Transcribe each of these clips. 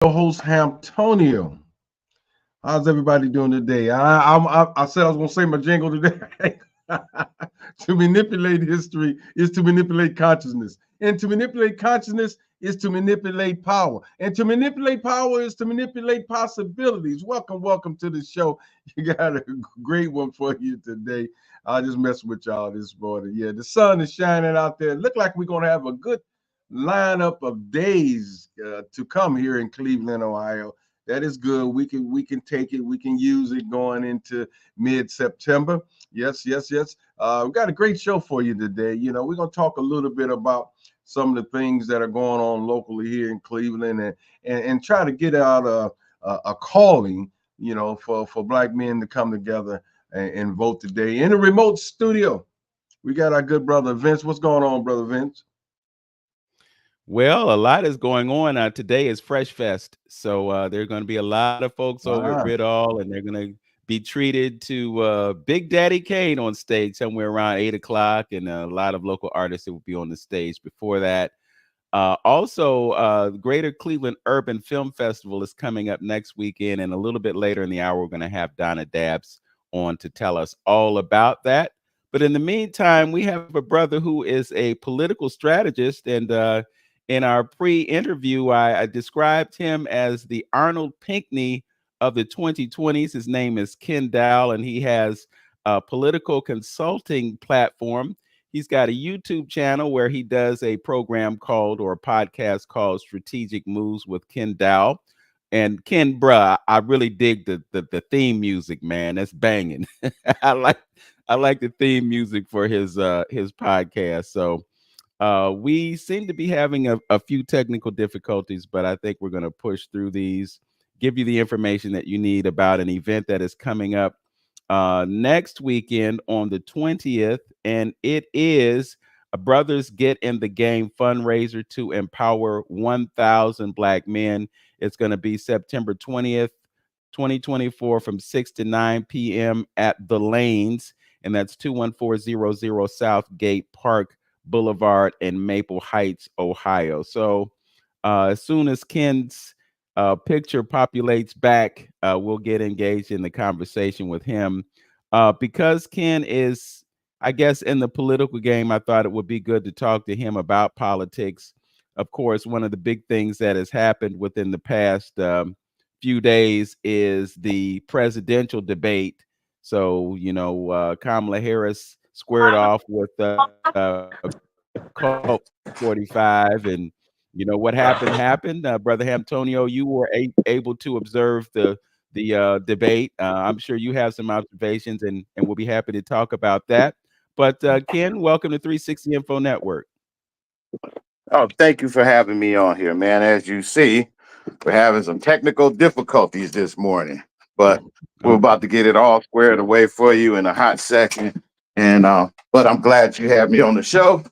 your host Antonio. How's everybody doing today? I said I was gonna say my jingle today. To manipulate history is to manipulate consciousness, and to manipulate consciousness is to manipulate power, and to manipulate power is to manipulate possibilities. Welcome to the show. You got a great one for you today. I just messed with y'all this morning. Yeah, the sun is shining out there. Look like we're gonna have a good lineup of days to come here in Cleveland, Ohio. That is good. We can take it. We can use it going into mid-September. Yes. We got a great show for you today. We're gonna talk a little bit about some of the things that are going on locally here in Cleveland, and try to get out a calling, for Black men to come together and vote today in a remote studio. We got our good brother Vince. What's going on, brother Vince? Well, a lot is going on. Today is Fresh Fest. So there are going to be a lot of folks over at Ah, Ridall, and they're going to be treated to Big Daddy Kane on stage somewhere around 8 o'clock, and a lot of local artists that will be on the stage before that. Also, the Greater Cleveland Urban Film Festival is coming up next weekend, and a little bit later in the hour, we're going to have Donna Dabbs on to tell us all about that. But in the meantime, we have a brother who is a political strategist, and in our pre-interview, I described him as the Arnold Pinckney of the 2020s. His name is Kenn Dowell, and he has a political consulting platform. He's got a YouTube channel where he does a program called, or a podcast called, Strategic Moves with Kenn Dowell. And Ken, bruh, I really dig the theme music, man. That's banging. I like I like the theme music for his podcast. So we seem to be having a few technical difficulties, but I think we're going to push through these, give you the information that you need about an event that is coming up next weekend on the 20th. And it is a Brothers Get in the Game fundraiser to empower 1,000 Black men. It's going to be September 20th, 2024 from 6 to 9 p.m. at The Lanes, and that's 21400 Southgate Park Boulevard in Maple Heights, Ohio. So as soon as Ken's picture populates back, we'll get engaged in the conversation with him. Because Kenn is, I guess, in the political game, I thought it would be good to talk to him about politics. Of course, one of the big things that has happened within the past few days is the presidential debate. So, Kamala Harris squared off with Colt 45, and what happened. Brother Antonio, you were able to observe the debate. I'm sure you have some observations, and we'll be happy to talk about that. But Kenn, welcome to 360 Info Network. Oh, thank you for having me on here, man. As you see, we're having some technical difficulties this morning, but we're Okay. about to get it all squared away for you in a hot second. And but I'm glad you have me on the show,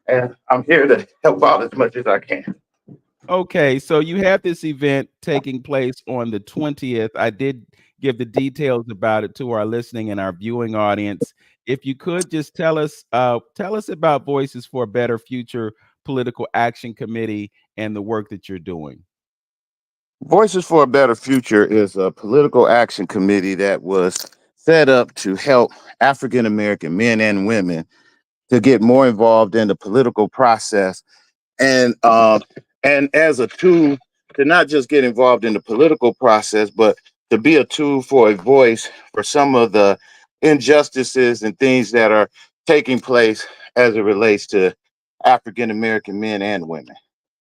and I'm here to help out as much as I can. Okay, so you have this event taking place on the 20th. I did give the details about it to our listening and our viewing audience. If you could just tell us about Voices for a Better Future Political Action Committee and the work that you're doing. Voices for a Better Future is a political action committee that was set up to help African American men and women to get more involved in the political process, and and as a tool to not just get involved in the political process, but to be a tool for a voice for some of the injustices and things that are taking place as it relates to African American men and women.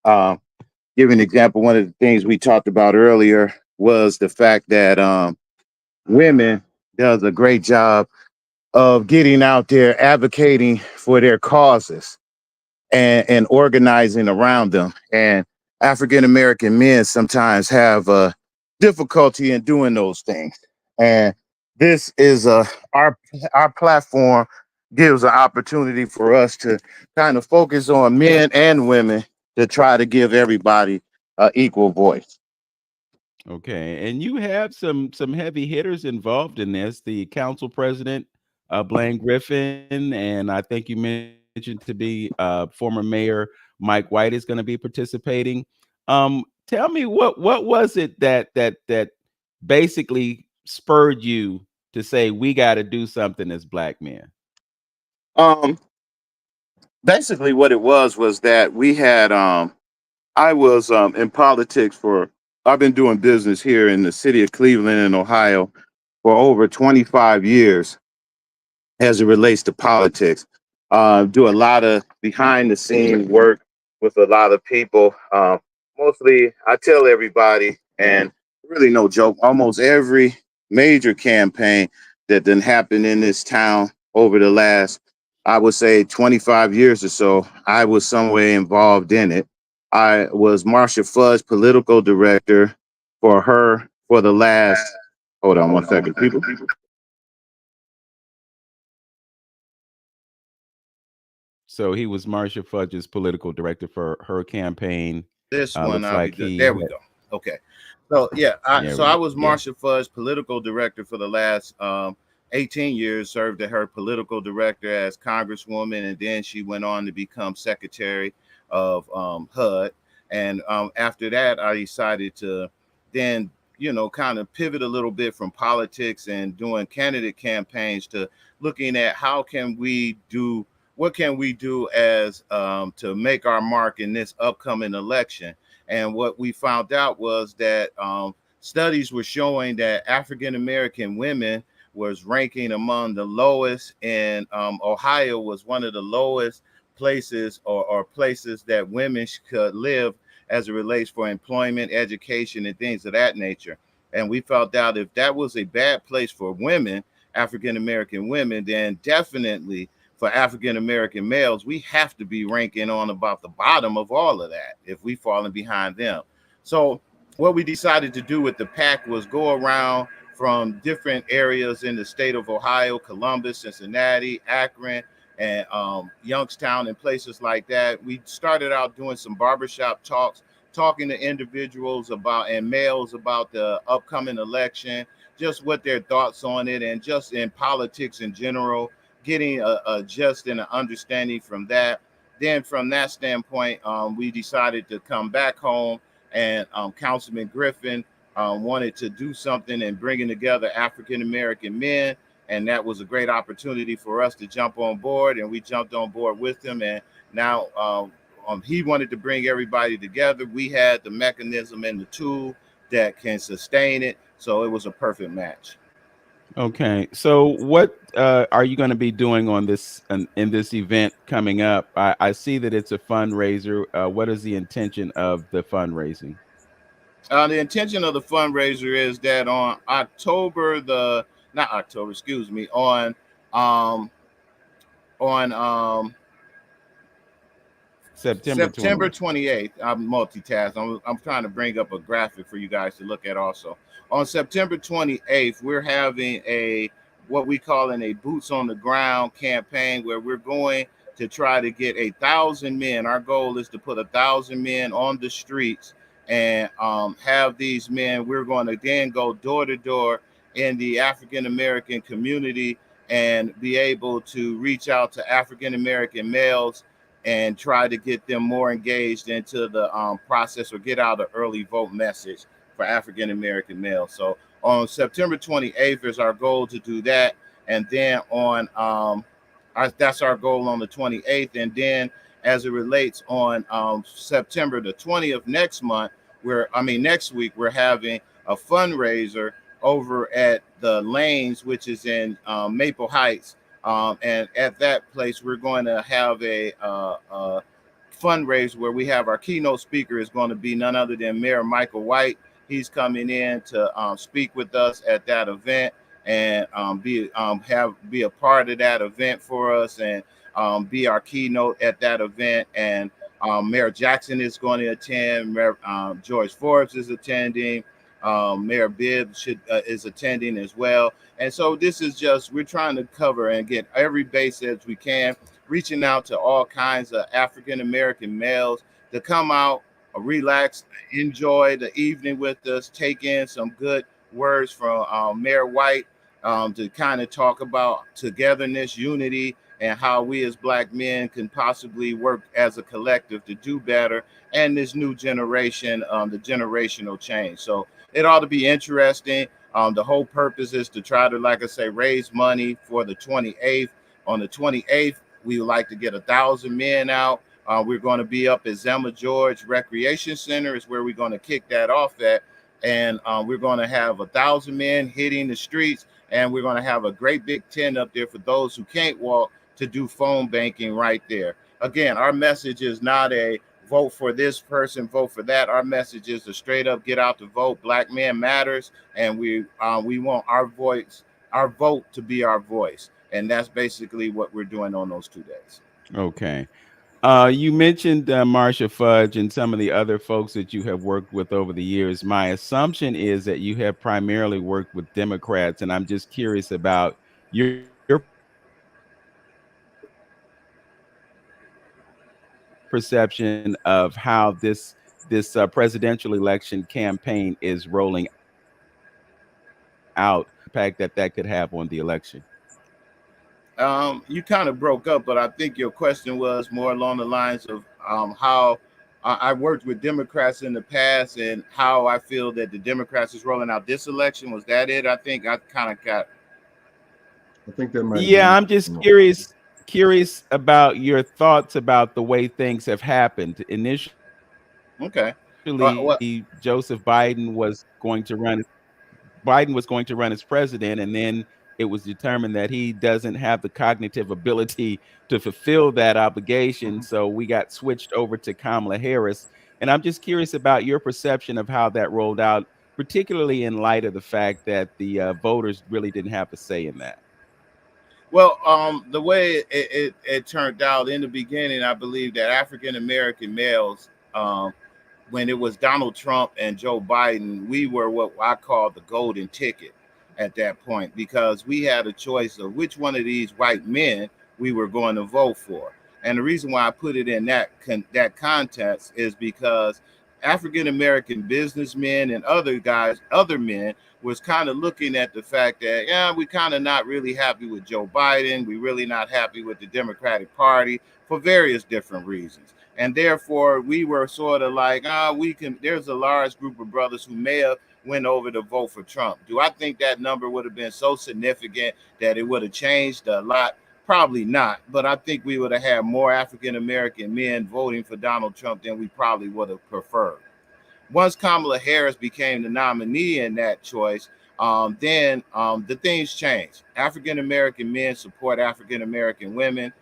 Um, Give an example. One of the things we talked about earlier was the fact that women does a great job of getting out there advocating for their causes and organizing around them. And African American men sometimes have difficulty in doing those things. And this is our platform gives an opportunity for us to kind of focus on men and women to try to give everybody an equal voice. Okay, and you have some heavy hitters involved in this. The council president, Blaine Griffin, and I think you mentioned to be former mayor Mike White is going to be participating. tell me what was it that basically spurred you to say we got to do something as Black men? Basically what it was that we had I was in politics I've been doing business here in the city of Cleveland in Ohio for over 25 years as it relates to politics. Do a lot of behind the scenes work with a lot of people. Mostly, I tell everybody, and really no joke, almost every major campaign that done happened in this town over the last, I would say, 25 years or so, I was some way involved in it. I was Marsha Fudge's political director for her for the last, hold on one second, people. So he was Marsha Fudge's political director for her campaign. This one, looks I'll like be good. he There we go. Okay. So yeah, I was yeah. Marsha Fudge political director for the last 18 years, served as her political director as Congresswoman, and then she went on to become secretary of HUD. And after that, I decided to then, kind of pivot a little bit from politics and doing candidate campaigns to looking at what can we do as to make our mark in this upcoming election. And what we found out was that studies were showing that African-American women was ranking among the lowest, and Ohio was one of the lowest places or places that women could live as it relates for employment, education, and things of that nature. And we felt out if that was a bad place for women, African-American women, then definitely for African-American males, we have to be ranking on about the bottom of all of that if we falling behind them. So what we decided to do with the PAC was go around from different areas in the state of Ohio, Columbus, Cincinnati, Akron, and Youngstown and places like that. We started out doing some barbershop talks, talking to individuals about and males about the upcoming election, just what their thoughts on it, and just in politics in general, getting a just and an understanding from that. Then from that standpoint, we decided to come back home, and Councilman Griffin wanted to do something and bringing together African-American men. And that was a great opportunity for us to jump on board, and we jumped on board with him. And now he wanted to bring everybody together. We had the mechanism and the tool that can sustain it. So it was a perfect match. Okay, so what are you going to be doing on this in this event coming up? I see that it's a fundraiser. What is the intention of the fundraising? The intention of the fundraiser is that on on September 28th. I'm multitasking. I'm trying to bring up a graphic for you guys to look at also. On September 28th, we're having what we call a boots on the ground campaign where we're going to try to get 1,000 men. Our goal is to put 1,000 men on the streets and have these men. We're going to then go door to door in the African-American community and be able to reach out to African-American males and try to get them more engaged into the process or get out an early vote message for African-American males. So on September 28th is our goal to do that. And then that's our goal on the 28th. And then as it relates on September the 20th next week, we're having a fundraiser over at the Lanes, which is in Maple Heights. And at that place, we're going to have a fundraiser where we have our keynote speaker is going to be none other than Mayor Michael White. He's coming in to speak with us at that event and be a part of that event for us and be our keynote at that event. And Mayor Jackson is going to attend. Mayor, George Forbes is attending. Mayor Bibb is attending as well. And so this is we're trying to cover and get every base as we can, reaching out to all kinds of African-American males to come out, relax, enjoy the evening with us, take in some good words from Mayor White to kind of talk about togetherness, unity, and how we as Black men can possibly work as a collective to do better, and this new generation, the generational change. So it ought to be interesting. The whole purpose is to try to, like I say, raise money for the 28th. On the 28th, we would like to get 1,000 men out. We're going to be up at Zelma George Recreation Center is where we're going to kick that off at. And we're going to have 1,000 men hitting the streets. And we're going to have a great big tent up there for those who can't walk to do phone banking right there. Again, our message is not a vote for this person, vote for that. Our message is to straight up get out to vote. Black men matters. And we want our voice, our vote to be our voice. And that's basically what we're doing on those 2 days. Okay. You mentioned Marsha Fudge and some of the other folks that you have worked with over the years. My assumption is that you have primarily worked with Democrats, and I'm just curious about your perception of how this presidential election campaign is rolling out, impact that could have on the election. You kind of broke up, but I think your question was more along the lines of how I worked with Democrats in the past and how I feel that the Democrats is rolling out this election. Was that it? I think I kind of got. I think that might Yeah, be. I'm just curious about your thoughts about the way things have happened. Initially, Okay. What? Joseph Biden was going to run as president, and then it was determined that he doesn't have the cognitive ability to fulfill that obligation. So we got switched over to Kamala Harris. And I'm just curious about your perception of how that rolled out, particularly in light of the fact that the voters really didn't have a say in that. Well, the way it turned out in the beginning, I believe that African American males, when it was Donald Trump and Joe Biden, we were what I call the golden ticket at that point because we had a choice of which one of these white men we were going to vote for. And the reason why I put it in that context is because African American businessmen and other men, was kind of looking at the fact that, yeah, we kind of not really happy with Joe Biden. We really not happy with the Democratic Party for various different reasons. And therefore, we were sort of like, there's a large group of brothers who may have went over to vote for Trump. Do I think that number would have been so significant that it would have changed a lot? Probably not. But I think we would have had more African American men voting for Donald Trump than we probably would have preferred. Once Kamala Harris became the nominee in that choice, then the things changed. African American men support African American women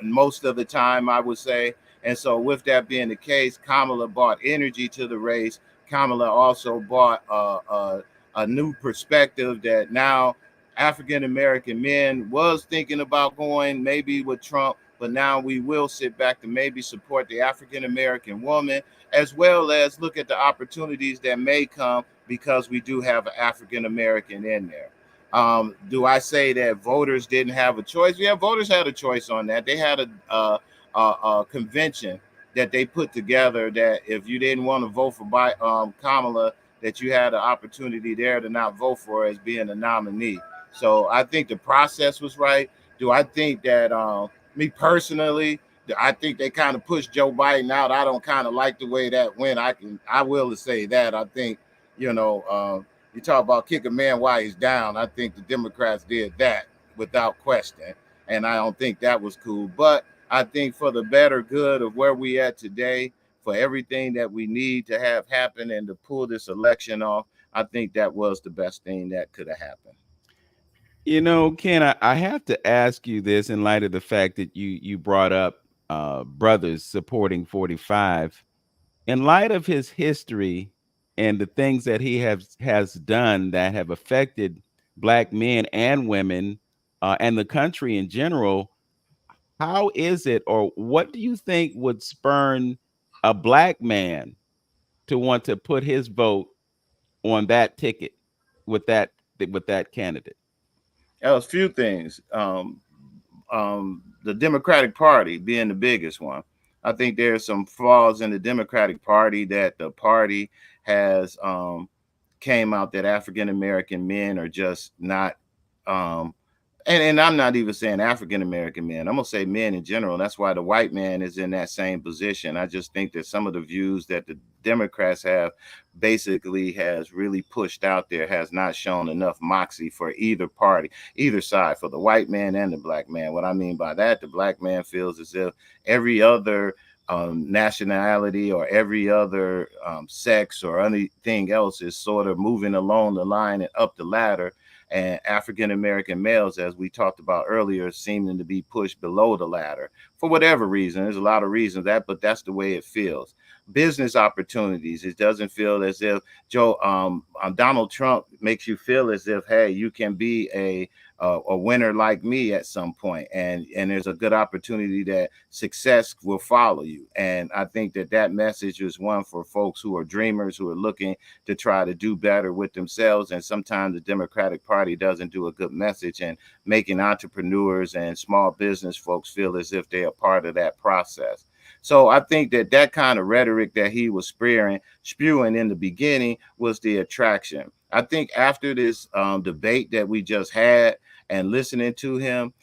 most of the time, I would say. And so, with that being the case, Kamala brought energy to the race. Kamala also brought a new perspective that now African American men was thinking about going maybe with Trump, but now we will sit back to maybe support the African American woman as well as look at the opportunities that may come because we do have an African American in there. Do I say that voters didn't have a choice? Yeah, voters had a choice on that. They had a convention that they put together that if you didn't want to vote for Kamala, that you had an opportunity there to not vote for her as being a nominee. So I think the process was right. Do I think that me personally, I think they kind of pushed Joe Biden out. I don't kind of like the way that went. I will say that. I think, you talk about kick a man while he's down. I think the Democrats did that without question. And I don't think that was cool. But I think for the better good of where we at today, for everything that we need to have happen and to pull this election off, I think that was the best thing that could have happened. Ken, I have to ask you this in light of the fact that you brought up brothers supporting 45. In light of his history and the things that he has done that have affected Black men and women and the country in general, how is it, or what do you think would spurn a Black man to want to put his vote on that ticket with that candidate? There was a few things. The Democratic Party being the biggest one. I think there's some flaws in the Democratic Party that the party has came out that African American men are just not And I'm not even saying African-American men. I'm going to say men in general. That's why the white man is in that same position. I just think that some of the views that the Democrats have basically has really pushed out there has not shown enough moxie for either party, either side, for the white man and the black man. What I mean by that, the black man feels as if every other nationality or every other sex or anything else is sort of moving along the line and up the ladder. And African-American males, as we talked about earlier, seeming to be pushed below the ladder for whatever reason. There's a lot of reasons but that's the way it feels. Business opportunities. It doesn't feel as if Donald Trump makes you feel as if, hey, you can be a winner like me at some point, and there's a good opportunity that success will follow you. And I think that message is one for folks who are dreamers, who are looking to try to do better with themselves. And sometimes the Democratic Party doesn't do a good message in making entrepreneurs and small business folks feel as if they are part of that process. So I think that kind of rhetoric that he was spewing in the beginning was the attraction. I think after this debate that we just had and listening to him,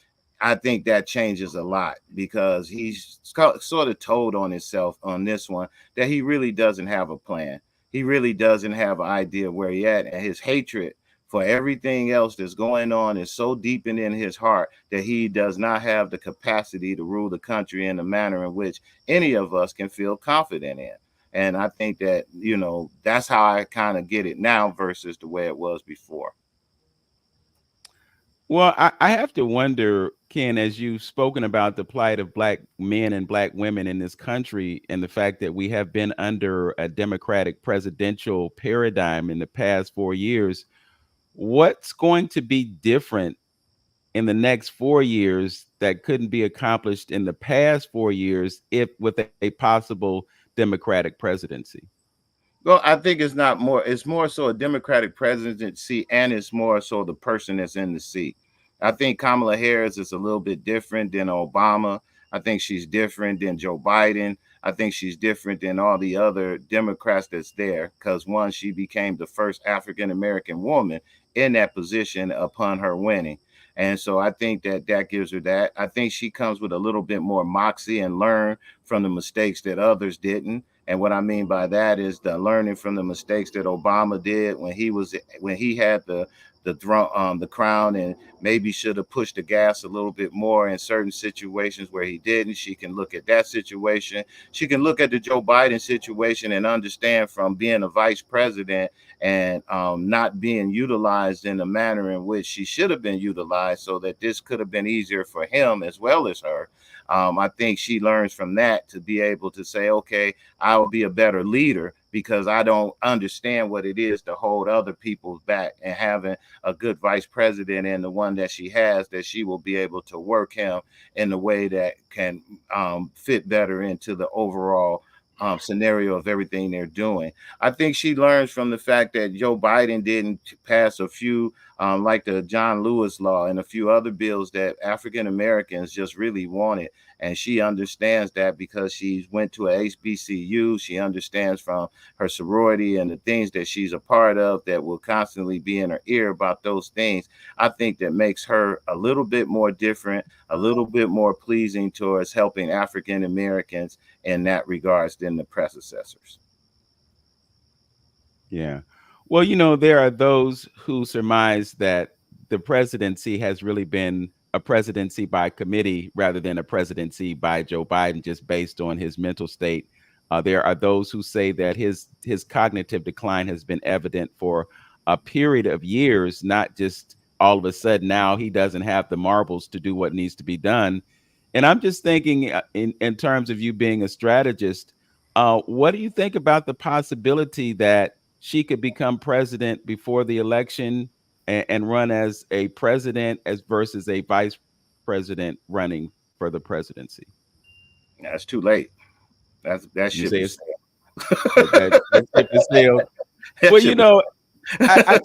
I think that changes a lot, because he's sort of told on himself on this one that he really doesn't have a plan. He really doesn't have an idea where he at, and his hatred for everything else that's going on is so deep in his heart that he does not have the capacity to rule the country in a manner in which any of us can feel confident in. And I think that, that's how I kind of get it now versus the way it was before. Well, I have to wonder, Ken, as you've spoken about the plight of black men and black women in this country, and the fact that we have been under a Democratic presidential paradigm in the past 4 years, what's going to be different in the next 4 years that couldn't be accomplished in the past 4 years if with a possible Democratic presidency? Well, I think it's more so a Democratic presidency, and it's more so the person that's in the seat. I think Kamala Harris is a little bit different than Obama. I think she's different than Joe Biden. I think she's different than all the other Democrats that's there, because one, she became the first African-American woman in that position upon her winning. And so I think that gives her that. I think she comes with a little bit more moxie and learn from the mistakes that others didn't. And what I mean by that is the learning from the mistakes that Obama did when he had the crown, and maybe should have pushed the gas a little bit more in certain situations where he didn't. She can look at that situation. She can look at the Joe Biden situation and understand from being a vice president and not being utilized in the manner in which she should have been utilized, so that this could have been easier for him as well as her. I think she learns from that to be able to say, okay, I will be a better leader because I don't understand what it is to hold other people back, and having a good vice president and the one that she has, that she will be able to work him in a way that can fit better into the overall scenario of everything they're doing. I think she learns from the fact that Joe Biden didn't pass a few like the John Lewis law and a few other bills that African Americans just really wanted. And she understands that because she went to a HBCU. She understands from her sorority and the things that she's a part of that will constantly be in her ear about those things. I think that makes her a little bit more different, a little bit more pleasing towards helping African Americans in that regards than the predecessors. Yeah. Well, there are those who surmise that the presidency has really been a presidency by committee rather than a presidency by Joe Biden, just based on his mental state. There are those who say that his cognitive decline has been evident for a period of years, not just all of a sudden now he doesn't have the marbles to do what needs to be done. And I'm just thinking in terms of you being a strategist, what do you think about the possibility that she could become president before the election and run as a president as versus a vice president running for the presidency? That's too late. That ship is sailed. Well, I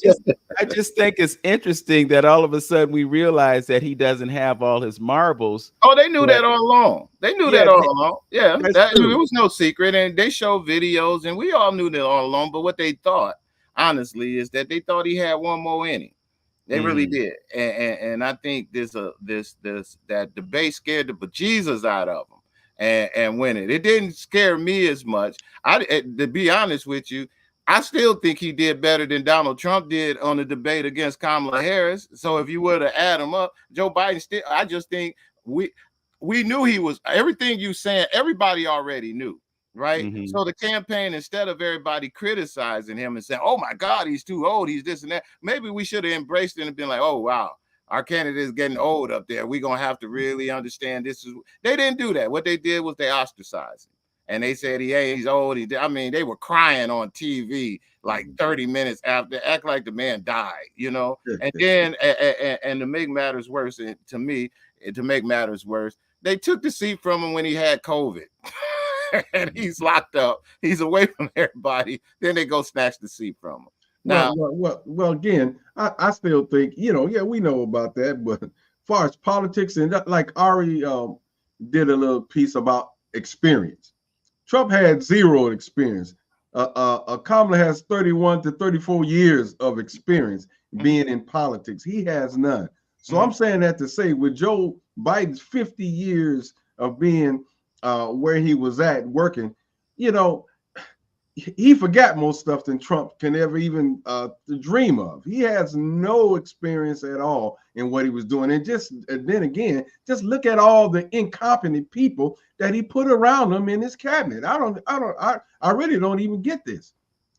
just think it's interesting that all of a sudden we realize that he doesn't have all his marbles. Oh, they knew that all along. They knew that all along. Yeah, it was no secret, and they showed videos, and we all knew that all along. But what they thought, honestly, is that they thought he had one more inning. They really did. And I think that debate scared the bejesus out of them and winning. It didn't scare me as much. To be honest with you, I still think he did better than Donald Trump did on the debate against Kamala Harris. So if you were to add them up, Joe Biden still, I just think we knew he was everything you saying, everybody already knew. Right. So the campaign, instead of everybody criticizing him and saying, oh my God, he's too old, he's this and that, maybe we should have embraced it and been like, oh wow, our candidate is getting old up there. We're gonna have to really understand this is. They didn't do that. What they did was they ostracized him. And they said he's old. I mean, they were crying on TV like 30 minutes after, act like the man died, you know. And then and to make matters worse, to me, to make matters worse, they took the seat from him when he had COVID. And he's locked up. He's away from everybody. Then they go snatch the seat from him. Now, well, again, I still think, you know, yeah, we know about that, but as far as politics and like Ari did a little piece about experience. Trump had zero experience. Kamala has 31 to 34 years of experience being in politics. He has none. So I'm saying that to say with Joe Biden's 50 years of being where he was at working, you know, he forgot more stuff than Trump can ever even dream of. He has no experience at all in what he was doing. And then again, just look at all the incompetent people that he put around him in his cabinet. I really don't even get this.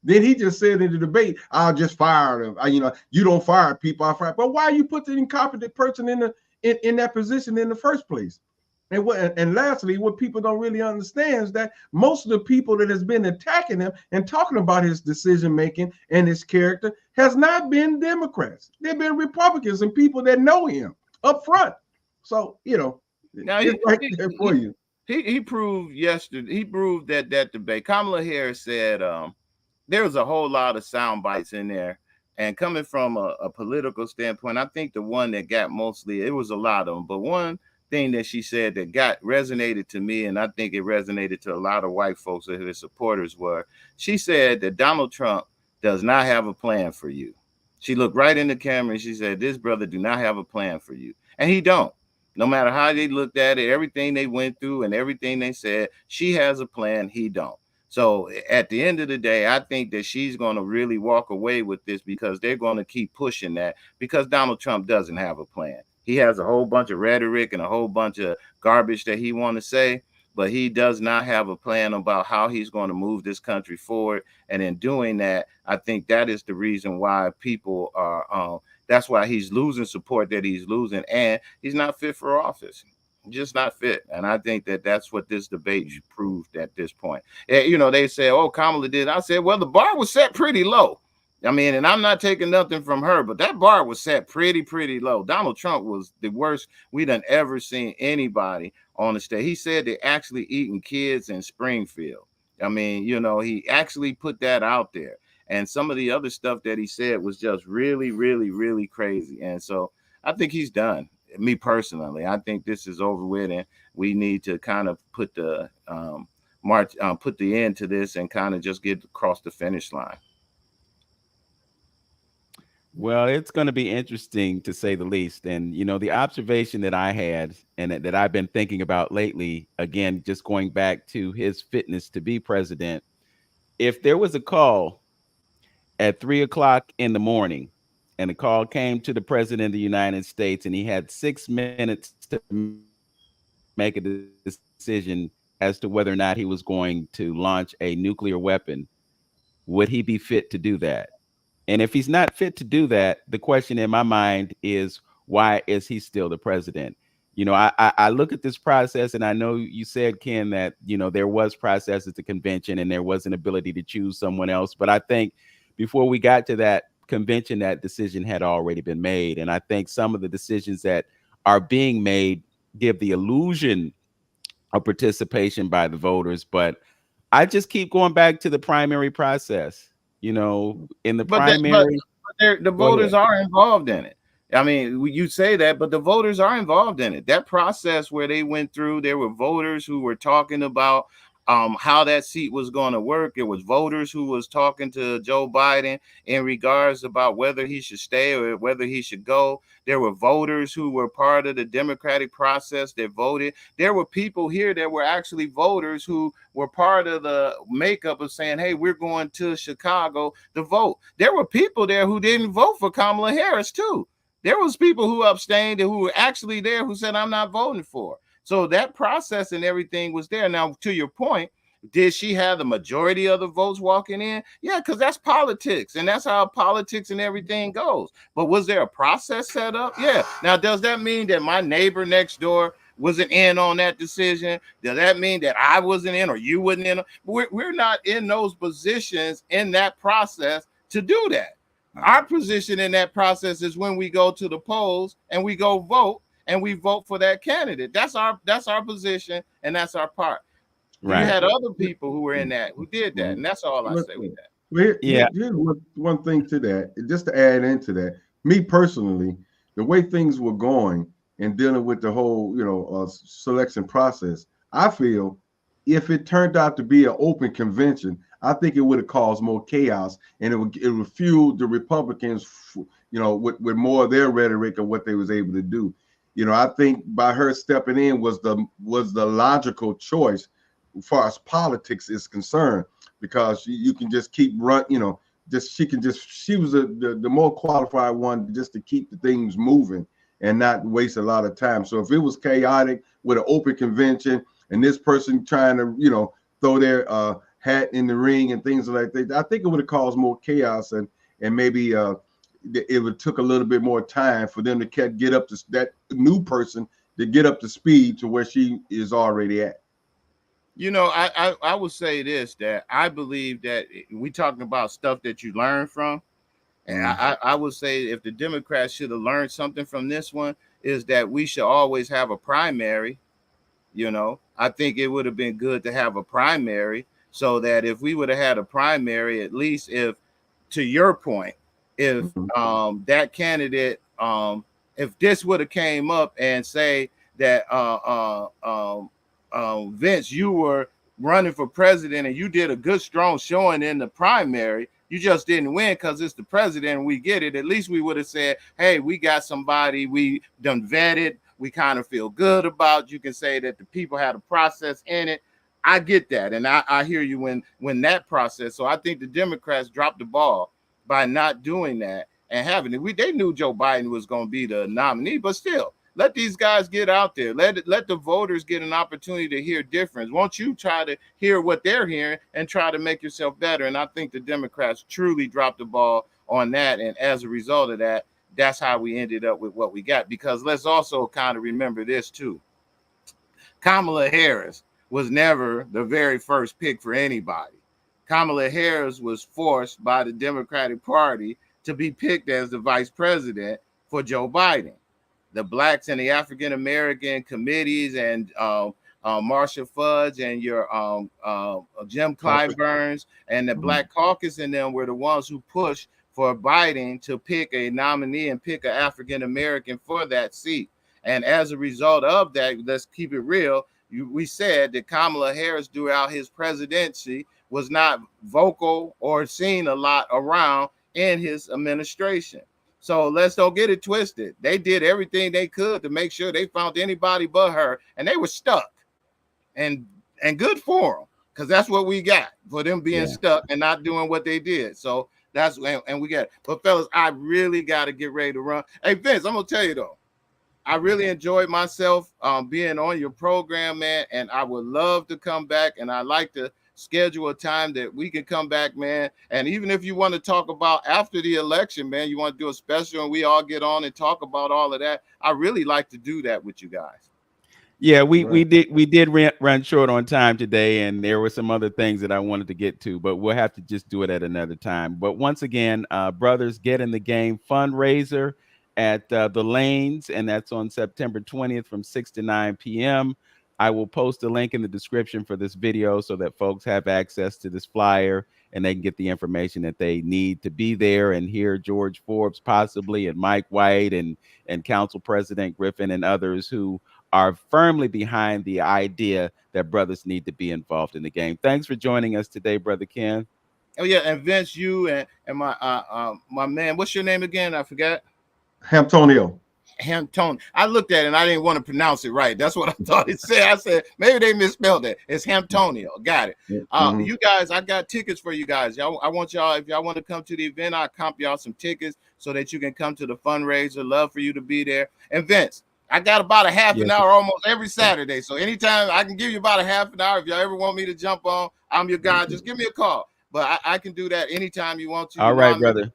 Then he just said in the debate, I'll just fire them. You know, you don't fire people, I fire. But why you put the incompetent person in that position in the first place? And lastly, what people don't really understand is that most of the people that has been attacking him and talking about his decision making and his character has not been Democrats. They've been Republicans and people that know him up front. So, you know, now it's right there for you. He proved yesterday. He proved that debate. Kamala Harris said there was a whole lot of sound bites in there. And coming from a political standpoint, I think the one that got mostly, it was a lot of them, but one thing that she said that resonated to me, and I think it resonated to a lot of white folks that his supporters were, she said that Donald Trump does not have a plan for you. She looked right in the camera and she said, this brother do not have a plan for you. And he don't. No matter how they looked at it, everything they went through and everything they said, she has a plan, he don't. So at the end of the day, I think that she's going to really walk away with this because they're going to keep pushing that because Donald Trump doesn't have a plan. He has a whole bunch of rhetoric and a whole bunch of garbage that he want to say, but he does not have a plan about how he's going to move this country forward. And in doing that, I think that is the reason why people are, that's why he's losing support that he's losing, and he's not fit for office. Just not fit. And I think that that's what this debate proved at this point. You know, they say, oh, Kamala did. I said, well, the bar was set pretty low. I mean, and I'm not taking nothing from her, but that bar was set pretty low. Donald Trump was the worst we done ever seen anybody on the stage. He said they actually eating kids in Springfield. I mean, you know, he actually put that out there. And some of the other stuff that he said was just really crazy. And so I think he's done. Me personally, I think this is over with, and we need to kind of put the put the end to this and kind of just get across the finish line. Well, it's going to be interesting to say the least. And, you know, the observation that I had and that I've been thinking about lately, again, just going back to his fitness to be president, if there was a call at 3 o'clock in the morning and the call came to the president of the United States and he had 6 minutes to make a decision as to whether or not he was going to launch a nuclear weapon, would he be fit to do that? And if he's not fit to do that, the question in my mind is, why is he still the president? You know, I look at this process, and I know you said, Ken, that, you know, there was process at the convention and there was an ability to choose someone else. But I think before we got to that convention, that decision had already been made. And I think some of the decisions that are being made give the illusion of participation by the voters. But I just keep going back to the primary process. You know, in the primary, the voters are involved in it. I mean, you say that, but the voters are involved in it. That process where they went through, there were voters who were talking about how that seat was going to work. It was voters who was talking to Joe Biden in regards about whether he should stay or whether he should go. There were voters who were part of the democratic process that voted. There were people here that were actually voters who were part of the makeup of saying, hey, we're going to Chicago to vote. There were people there who didn't vote for Kamala Harris too. There was people who abstained and who were actually there who said, I'm not voting for her. So that process and everything was there. Now, to your point, did she have the majority of the votes walking in? Yeah, because that's politics, and that's how politics and everything goes. But was there a process set up? Yeah. Now, does that mean that my neighbor next door wasn't in on that decision? Does that mean that I wasn't in or you wasn't in? We're not in those positions in that process to do that. Our position in that process is when we go to the polls and we go vote, and we vote for that candidate. That's our position, and that's our part. Right. You had other people who were in that who did that, and that's all I say with that. Well, here's one thing to that, just to add into that. Me personally, the way things were going and dealing with the whole, selection process, I feel if it turned out to be an open convention, I think it would have caused more chaos, and it would fuel the Republicans, with more of their rhetoric of what they was able to do. I think by her stepping in was the logical choice as far as politics is concerned, because you can just keep she was the more qualified one just to keep the things moving and not waste a lot of time. So if it was chaotic with an open convention and this person trying to, throw their hat in the ring and things like that, I think it would have caused more chaos and maybe it would took a little bit more time for them to get up to that new person to get up to speed to where she is already at. I would say this, that I believe that we talking about stuff that you learn from. And I would say if the Democrats should have learned something from this one is that we should always have a primary. I think it would have been good to have a primary so that if we would have had a primary, at least if, to your point, if that candidate, if this would have came up and say that Vince, you were running for president and you did a good strong showing in the primary, you just didn't win because it's the president and we get it. At least we would have said, hey, we got somebody we done vetted, we kind of feel good about. You can say that the people had a process in it. I get that, and I hear you when that process. So I think the Democrats dropped the ball by not doing that and having it. They knew Joe Biden was going to be the nominee, but still, let these guys get out there. Let the voters get an opportunity to hear difference. Won't you try to hear what they're hearing and try to make yourself better? And I think the Democrats truly dropped the ball on that. And as a result of that, that's how we ended up with what we got. Because let's also kind of remember this too. Kamala Harris was never the very first pick for anybody. Kamala Harris was forced by the Democratic Party to be picked as the vice president for Joe Biden. The Blacks and the African American committees and Marsha Fudge and your Jim Clyburns and the Black Caucus and them were the ones who pushed for Biden to pick a nominee and pick an African American for that seat. And as a result of that, let's keep it real, we said that Kamala Harris throughout his presidency was not vocal or seen a lot around in his administration. So let's don't get it twisted. They did everything they could to make sure they found anybody but her, and they were stuck. And good for them, because that's what we got for them being stuck and not doing what they did. So that's and we got it. But fellas, I really got to get ready to run. Hey Vince, I'm gonna tell you though, I really enjoyed myself being on your program, man, and I would love to come back, and I like to schedule a time that we can come back, man. And even if you want to talk about after the election, man, you want to do a special and we all get on and talk about all of that, I really like to do that with you guys. Yeah, we did run short on time today, and there were some other things that I wanted to get to, but we'll have to just do it at another time. But once again, brothers, Get in the Game fundraiser at the Lanes, and that's on September 20th from 6 to 9 p.m. I will post a link in the description for this video so that folks have access to this flyer and they can get the information that they need to be there and hear George Forbes possibly, and Mike White and Council President Griffin and others who are firmly behind the idea that brothers need to be involved in the game. Thanks for joining us today, Brother Kenn. Oh yeah, and Vince, you and my man, what's your name again? I forgot. Antonio. Hampton. I looked at it and I didn't want to pronounce it right. That's what I thought it said. I said maybe they misspelled it. It's Hamptonio. Got it. You guys, I got tickets for you guys. Y'all, I want y'all, if y'all want to come to the event, I'll comp y'all some tickets so that you can come to the fundraiser. Love for you to be there. And Vince, I got about a half an hour almost every Saturday. So anytime I can give you about a half an hour. If y'all ever want me to jump on, I'm your guy. Just give me a call. But I can do that anytime you want to. All right, brother.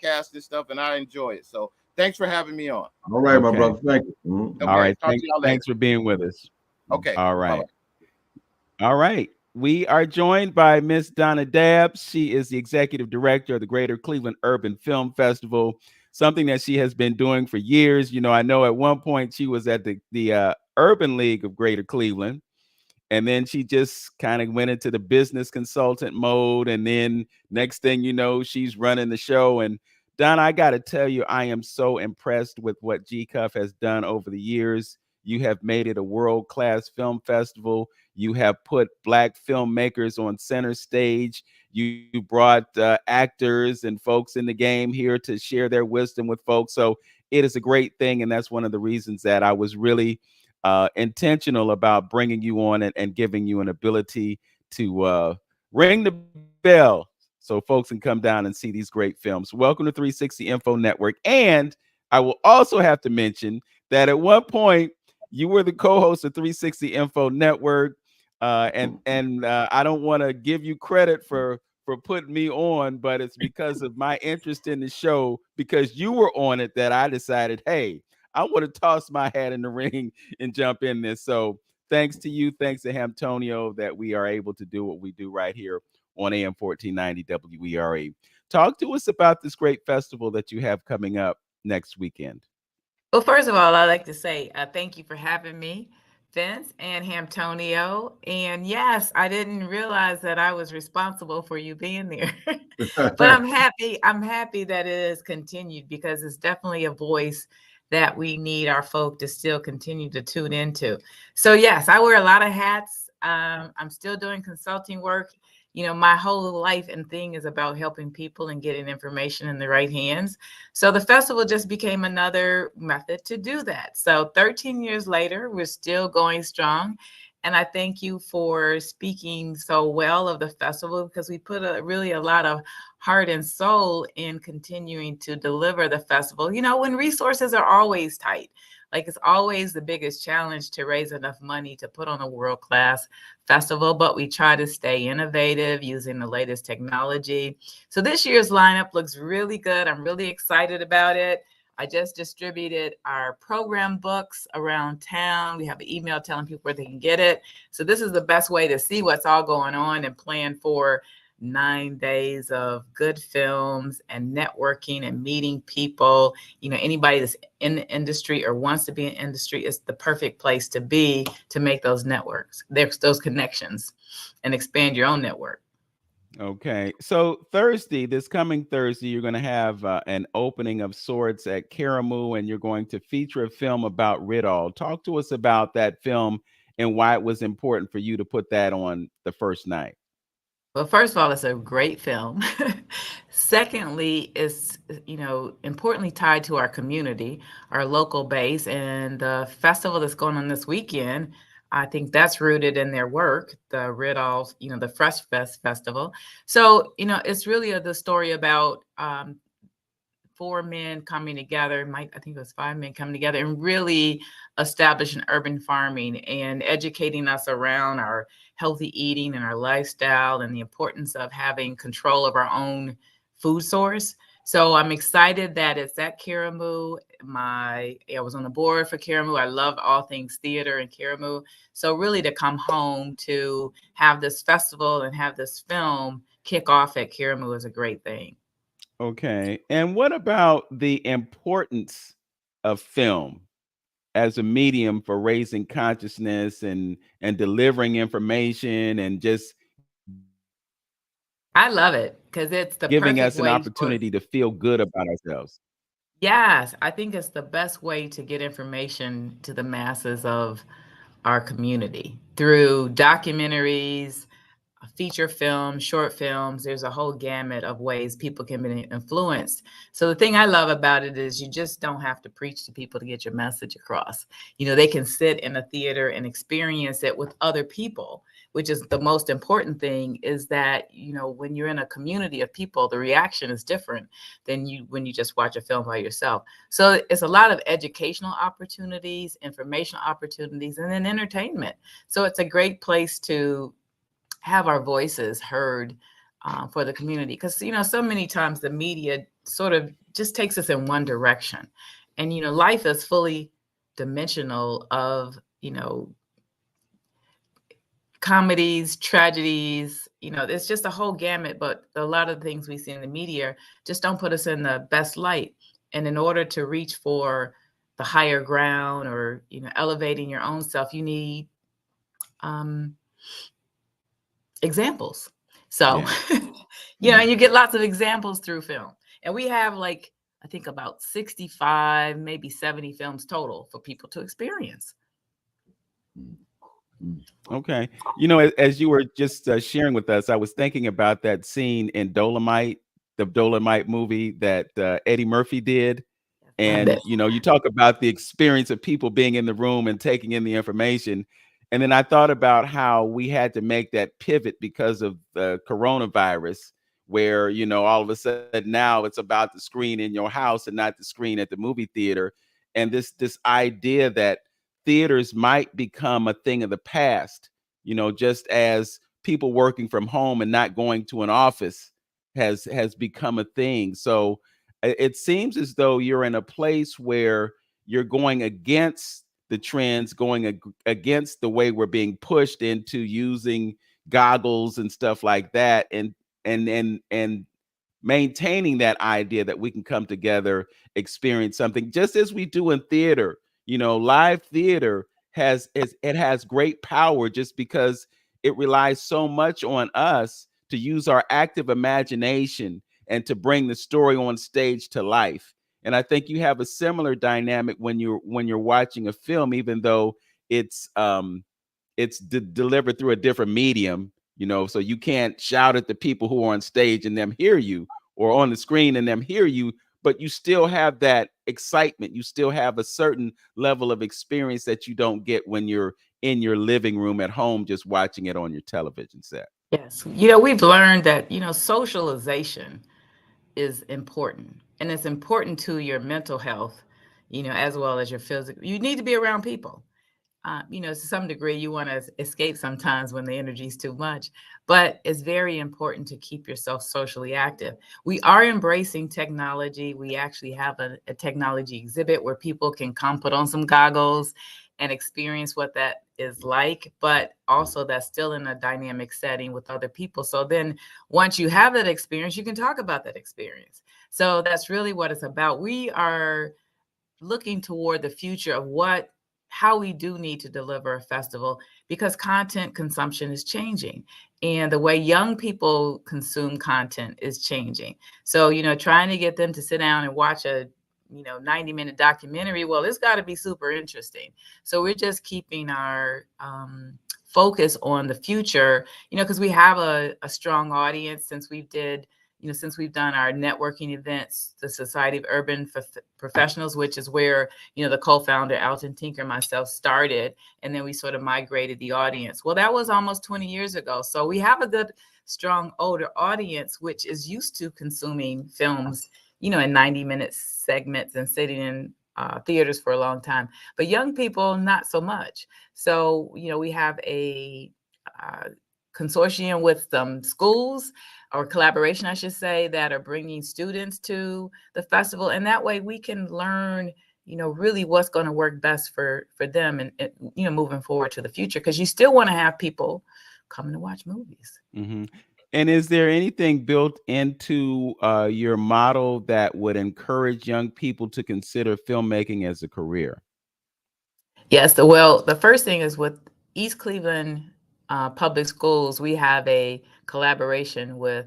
Podcast and stuff, and I enjoy it. So thanks for having me on. All right, my brother. Thank you. Okay. All right. Thanks for being with us. Okay. All right. Bye-bye. All right. We are joined by Miss Donna Dabbs. She is the executive director of the Greater Cleveland Urban Film Festival, something that she has been doing for years. You know, I know at one point she was at the Urban League of Greater Cleveland, and then she just kind of went into the business consultant mode. And then next thing you know, she's running the show. And Donna, I got to tell you, I am so impressed with what GCUFF has done over the years. You have made it a world-class film festival. You have put Black filmmakers on center stage. You brought actors and folks in the game here to share their wisdom with folks. So it is a great thing. And that's one of the reasons that I was really intentional about bringing you on and giving you an ability to ring the bell so folks can come down and see these great films. Welcome to 360 Info Network. And I will also have to mention that at one point you were the co-host of 360 Info Network. And I don't want to give you credit for putting me on, but it's because of my interest in the show, because you were on it, that I decided, hey, I want to toss my hat in the ring and jump in this. So thanks to you, thanks to Hamptonio, that we are able to do what we do right here on AM 1490 WERA. Talk to us about this great festival that you have coming up next weekend. Well, first of all, I'd like to say thank you for having me, Vince and Hamptonio. And yes, I didn't realize that I was responsible for you being there. But I'm happy that it is continued, because it's definitely a voice that we need our folk to still continue to tune into. So yes, I wear a lot of hats. I'm still doing consulting work. You know, my whole life and thing is about helping people and getting information in the right hands. So the festival just became another method to do that. So 13 years later, we're still going strong. And I thank you for speaking so well of the festival, because we put really a lot of heart and soul in continuing to deliver the festival. You know, when resources are always tight, like it's always the biggest challenge to raise enough money to put on a world-class festival, but we try to stay innovative using the latest technology. So this year's lineup looks really good. I'm really excited about it. I just distributed our program books around town. We have an email telling people where they can get it. So this is the best way to see what's all going on and plan for 9 days of good films and networking and meeting people. You know, anybody that's in the industry or wants to be in industry is the perfect place to be, to make those networks, those connections, and expand your own network. Okay, so this coming Thursday, you're going to have an opening of sorts at Karamu, and you're going to feature a film about Ridall. Talk to us about that film and why it was important for you to put that on the first night. Well, first of all, it's a great film. Secondly, it's, you know, importantly tied to our community, our local base, and the festival that's going on this weekend. I think that's rooted in their work, the Ridall, you know, the Fresh Fest Festival. So, you know, it's really the story about 4 men coming together. I think it was 5 men coming together and really establishing urban farming and educating us around our healthy eating and our lifestyle and the importance of having control of our own food source. So I'm excited that it's at Karamu. I was on the board for Karamu. I love all things theater in Karamu. So really to come home to have this festival and have this film kick off at Karamu is a great thing. Okay. And what about the importance of film as a medium for raising consciousness and delivering information and just I love it because it's the giving perfect us an way opportunity to feel good about ourselves? Yes, I think it's the best way to get information to the masses of our community through documentaries, feature films, short films. There's a whole gamut of ways people can be influenced. So the thing I love about it is you just don't have to preach to people to get your message across. They can sit in a theater and experience it with other people, which is the most important thing, is that, when you're in a community of people, the reaction is different than when you just watch a film by yourself. So it's a lot of educational opportunities, informational opportunities, and then entertainment. So it's a great place to have our voices heard for the community, because so many times the media sort of just takes us in one direction, and life is fully dimensional of comedies, tragedies. It's just a whole gamut, but a lot of the things we see in the media just don't put us in the best light. And in order to reach for the higher ground, or elevating your own self, you need examples. So, Yeah. and you get lots of examples through film. And we have, like, I think about 65, maybe 70 films total for people to experience. Okay. As you were just sharing with us, I was thinking about that scene in Dolomite, the Dolomite movie that Eddie Murphy did. And, you talk about the experience of people being in the room and taking in the information. And then I thought about how we had to make that pivot because of the coronavirus, where, all of a sudden now it's about the screen in your house and not the screen at the movie theater. And this idea that theaters might become a thing of the past, just as people working from home and not going to an office has become a thing. So it seems as though you're in a place where you're going against the trends, going against the way we're being pushed into using goggles and stuff like that, and maintaining that idea that we can come together, experience something, just as we do in theater. Live theater has great power just because it relies so much on us to use our active imagination and to bring the story on stage to life. And I think you have a similar dynamic when you're watching a film, even though it's delivered through a different medium, so you can't shout at the people who are on stage and them hear you, or on the screen and them hear you, but you still have that excitement. You still have a certain level of experience that you don't get when you're in your living room at home, just watching it on your television set. Yes. We've learned that, socialization is important, and it's important to your mental health, as well as your physical. You need to be around people. To some degree, you want to escape sometimes when the energy is too much, but it's very important to keep yourself socially active. We are embracing technology. We actually have a technology exhibit where people can come put on some goggles and experience what that is like, but also that's still in a dynamic setting with other people. So then once you have that experience, you can talk about that experience. So that's really what it's about. We are looking toward the future of how we do need to deliver a festival, because content consumption is changing, and the way young people consume content is changing. So, trying to get them to sit down and watch a 90-minute documentary, well, it's got to be super interesting. So we're just keeping our focus on the future, because we have a strong audience since we've done our networking events, the Society of Urban Professionals, which is where, the co-founder, Alton Tinker, and myself started. And then we sort of migrated the audience. Well, that was almost 20 years ago. So we have a good, strong, older audience, which is used to consuming films, in 90-minute segments and sitting in theaters for a long time. But young people, not so much. So, we have a consortium with some schools, or collaboration, I should say, that are bringing students to the festival. And that way we can learn, really what's going to work best for them, and moving forward to the future, because you still want to have people coming to watch movies. Mm-hmm. And is there anything built into your model that would encourage young people to consider filmmaking as a career? Yes. Well, the first thing is with East Cleveland Public Schools, we have a collaboration with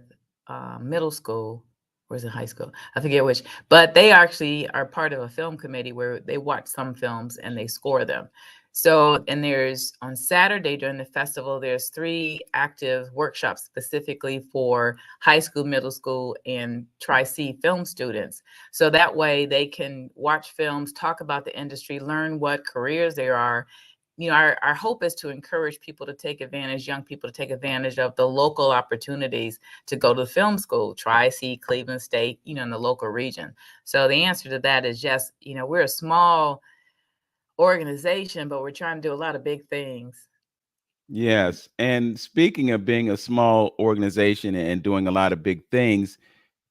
middle school, or is it high school? I forget which, but they actually are part of a film committee where they watch some films and they score them. So, and there's on Saturday during the festival, there's 3 active workshops specifically for high school, middle school, and Tri-C film students. So that way they can watch films, talk about the industry, learn what careers there are. You know, our hope is to encourage people to take advantage, young people to take advantage of the local opportunities to go to film school, Tri-C, Cleveland State, you know, in the local region. So the answer to that is yes, you know, we're a small organization, but we're trying to do a lot of big things. Yes. And speaking of being a small organization and doing a lot of big things,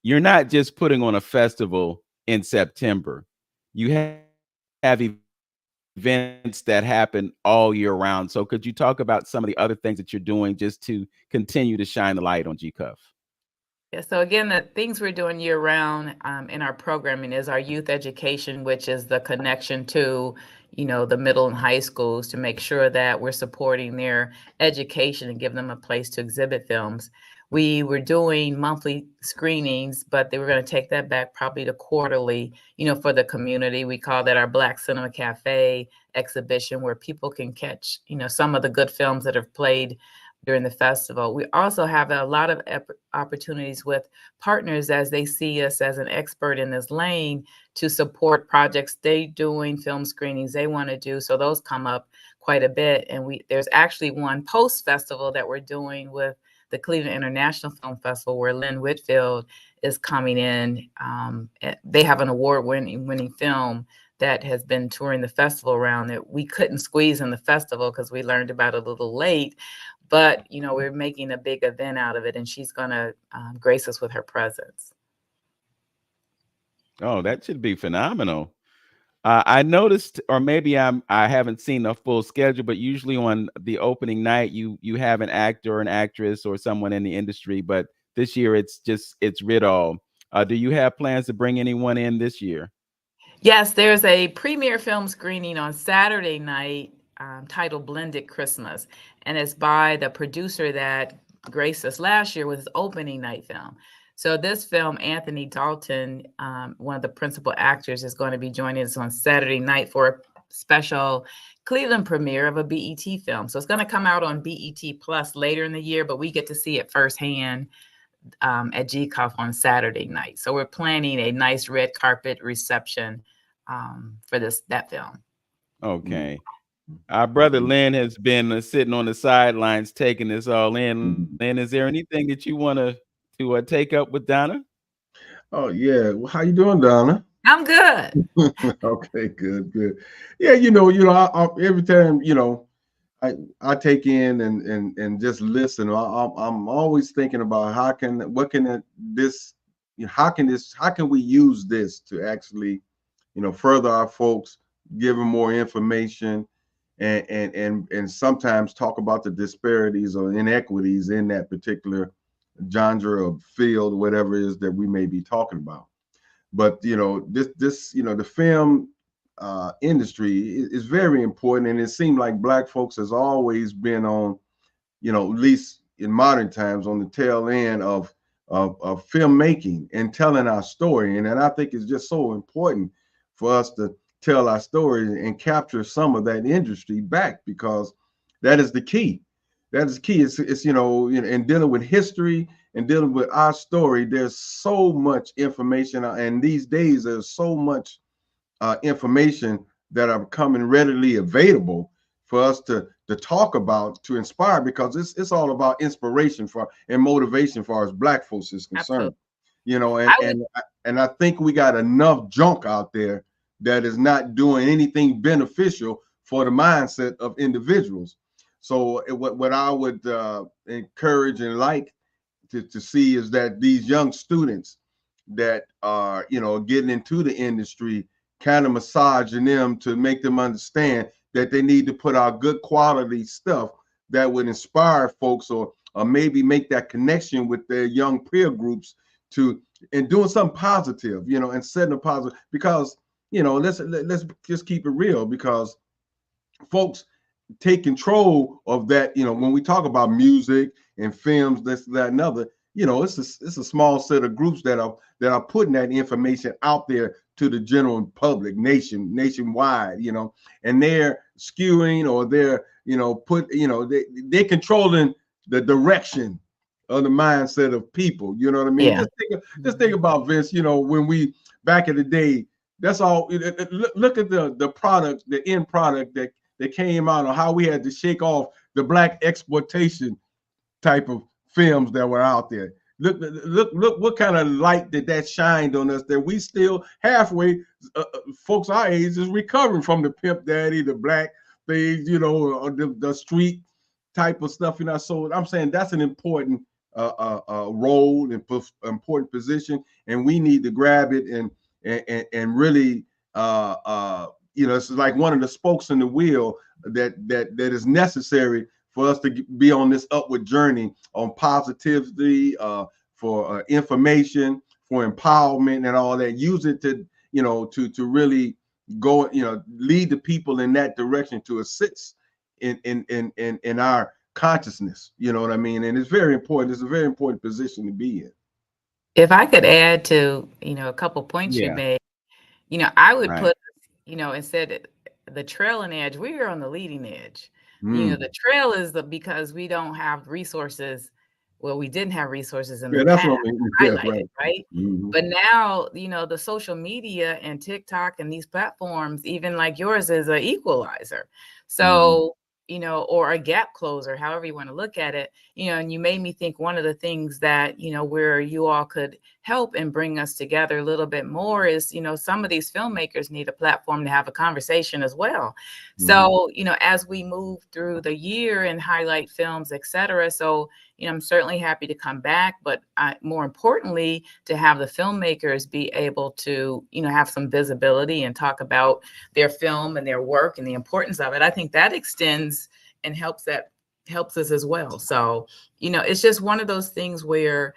you're not just putting on a festival in September. You have events that happen all year round. So could you talk about some of the other things that you're doing just to continue to shine the light on GCUFF? Yeah, so again, the things we're doing year round in our programming is our youth education, which is the connection to, you know, the middle and high schools to make sure that we're supporting their education and give them a place to exhibit films. We were doing monthly screenings, but they were going to take that back probably to quarterly, you know, for the community. We call that our Black Cinema Cafe exhibition, where people can catch, you know, some of the good films that have played during the festival. We also have a lot of opportunities with partners as they see us as an expert in this lane to support projects they doing, film screenings they want to do. So those come up quite a bit. And there's actually one post-festival that we're doing with the Cleveland International Film Festival where Lynn Whitfield is coming in. They have an award-winning film that has been touring the festival around that we couldn't squeeze in the festival because we learned about it a little late. But, you know, we're making a big event out of it, and she's going to grace us with her presence. Oh, that should be phenomenal. I noticed, or maybe I haven't seen a full schedule, but usually on the opening night, you have an actor or an actress or someone in the industry. But this year, it's Ridall. Do you have plans to bring anyone in this year? Yes, there's a premiere film screening on Saturday night titled Blended Christmas. And it's by the producer that graced us last year with his opening night film. So this film, Anthony Dalton, one of the principal actors, is going to be joining us on Saturday night for a special Cleveland premiere of a BET film. So it's going to come out on BET Plus later in the year, but we get to see it firsthand at GCUFF on Saturday night. So we're planning a nice red carpet reception for that film. Okay. Our brother Lynn has been sitting on the sidelines taking this all in. Lynn, is there anything that you want to take up with Donna? Oh yeah. Well, how you doing, Donna? I'm good. Okay, good. Yeah, I every time I take in and just listen. I'm always thinking about how can we use this to actually further our folks, give them more information, and sometimes talk about the disparities or inequities in that particular genre of field, whatever it is that we may be talking about. But the film industry is very important, and it seemed like Black folks has always been on, at least in modern times, on the tail end of filmmaking and telling our story. And I think it's just so important for us to tell our story and capture some of that industry back, because that is the key. That is key. It's in dealing with history and dealing with our story. There's so much information, and these days there's so much information that are becoming readily available for us to talk about, to inspire, because it's all about inspiration and motivation for us Black folks is concerned. Absolutely. And I think we got enough junk out there that is not doing anything beneficial for the mindset of individuals. So what I would encourage and like to see is that these young students that are getting into the industry, kind of massaging them to make them understand that they need to put out good quality stuff that would inspire folks, or maybe make that connection with their young peer groups and doing something positive, and setting a positive, because let's just keep it real, because folks take control of that. When we talk about music and films, this, that, and other, it's a small set of groups that are putting that information out there to the general public, nationwide, and they're skewing, or they're they're controlling the direction of the mindset of people. You know what I mean? Yeah. Just think about, Vince. When we back in the day, that's all. Look at the product, the end product that came out, or how we had to shake off the black exploitation type of films that were out there. Look what kind of light that shined on us, that we still halfway, folks our age is recovering from the pimp daddy, the black things, or the street type of stuff. So I'm saying that's an important role and important position, and we need to grab it and really it's like one of the spokes in the wheel that is necessary for us to be on this upward journey on positivity, for information, for empowerment, and all that. Use it to really go, lead the people in that direction, to assist in our consciousness. You know what I mean? And it's very important. It's a very important position to be in. If I could add to, a couple points you made, I would put, instead the trailing edge, we are on the leading edge. The trail is because we don't have resources. Well, we didn't have resources in the that's past, what I mean. highlighted, right? But now, the social media and TikTok and these platforms, even like yours, is an equalizer. So, or a gap closer, however you want to look at it, and you made me think one of the things that, where you all could help and bring us together a little bit more is, some of these filmmakers need a platform to have a conversation as well. So, as we move through the year and highlight films, et cetera. So, I'm certainly happy to come back, but more importantly, to have the filmmakers be able to, have some visibility and talk about their film and their work and the importance of it. I think that extends and helps us as well. So, it's just one of those things where